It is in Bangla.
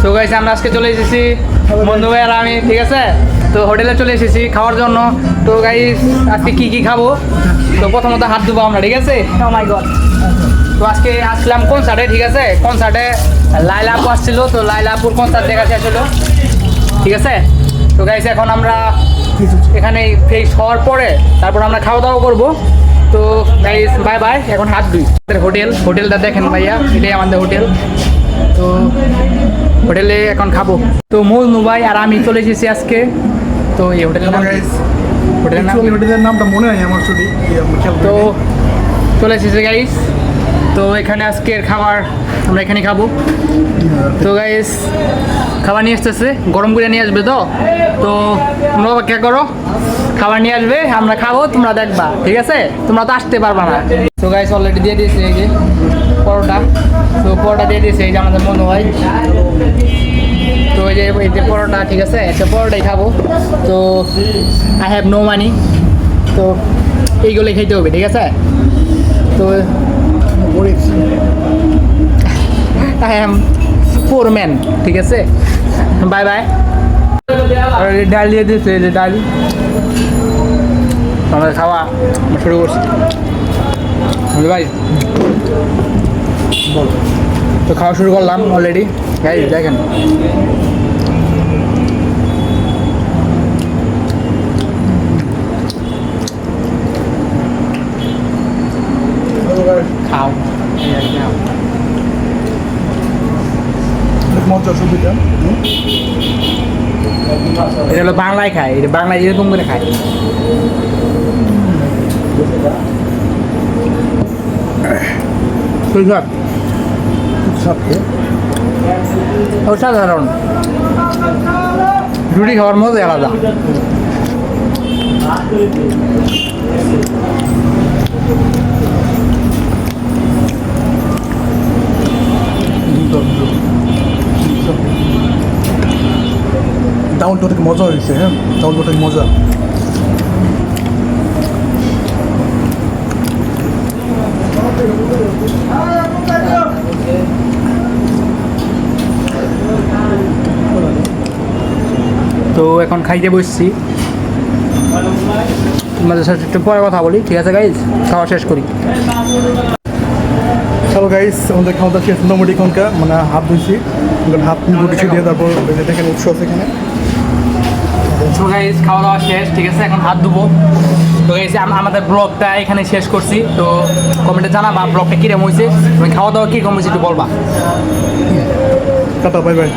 তো গাইস আমরা আজকে চলে এসেছি বন্ধু ভাই আর আমি, ঠিক আছে। তো হোটেলে চলে এসেছি খাওয়ার জন্য। তো গাইস আজকে কি কি খাবো, তো প্রথমত হাত ধুবো আমরা, ঠিক আছে। ও মাই গড। তো আজকে আসলাম কনসার্টে, ঠিক আছে। কনসার্টে লাইলা আপু আসছিল, তো লাইলা আপুর কনসার্ট দেখা শেষ হলো, ঠিক আছে। তো গাইস এখন আমরা এখানে ফ্রেশ হওয়ার পরে তারপর আমরা খাওয়া দাওয়া করবো। তো গাইস বাই বাই, এখন হাত ধুই। হোটেলটা দেখেন ভাইয়া, এটাই আমাদের হোটেল। তো হোটেলে এখন খাবো। তো মজনু ভাই আর আমি চলে এসেছি আজকে। তো এই হোটেলের নাম, হোটেলের নামটা মনে হয় আমার ছুটি। তো চলে এসেছি গাইস। তো এখানে আজকের খাবার আমরা এখানে খাবো। তো গাইস খাবার নিয়ে আসতেছে, গরম করে নিয়ে আসবে। তো তো তোমরা অপেক্ষা করো, খাবার নিয়ে আসবে, আমরা খাবো, তোমরা দেখবা, ঠিক আছে। তোমরা তো আসতে পারবা না। তো গাইস অলরেডি দিয়ে দিয়েছে এই যে পরোটা। তো পরোটা দিয়ে দিয়েছে এই যে আমাদের মনু ভাই। তো এই যে পরোটা, ঠিক আছে, একটা পরোটাই খাবো। তো আই হ্যাভ নো মানি, তো এইগুলোই খেতে হবে, ঠিক আছে। তো আই এম পোর ম্যান, ঠিক আছে। Bye bye. ডাল দিয়ে দিয়েছে, এই যে ডাল। আমাদের খাওয়া শুরু করছি ভাই। বল, তো খাওয়া শুরু করলাম অলরেডি গাইস, দেখেন। খাও, মজা সুবিধা। এটা হলো বাংলায় খায়, এটা বাংলায় এরকম করে খায়। অসাধারণ, রুটি খাওয়ার মধ্যে আলাদা। ডাউনটা থেকে মজা হয়েছে। হ্যাঁ, ডাউনটা থেকে মজা। তো এখন খাইতে বসছি, তোমাদের সাথে একটু পরে কথা বলি, ঠিক আছে গাইজ। খাওয়া শেষ করি। চলো গাইস, আমাদের খাওয়া শেষ মোটামুটি এখনকার, মানে হাত ধুইছি, হাত কিছু দিয়ে তারপর দেখেন উৎস আছে এখানে। তো গাইজ খাওয়া দাওয়া শেষ, ঠিক আছে, এখন হাত ধুবো। তো গাইজ আমাদের ব্লগটা এখানে শেষ করছি। তো কমেন্টে জানাবা ব্লগটা কীরকম হয়েছে, খাওয়া দাওয়া কীরকম হয়েছে একটু বলবা। Tata, bye bye.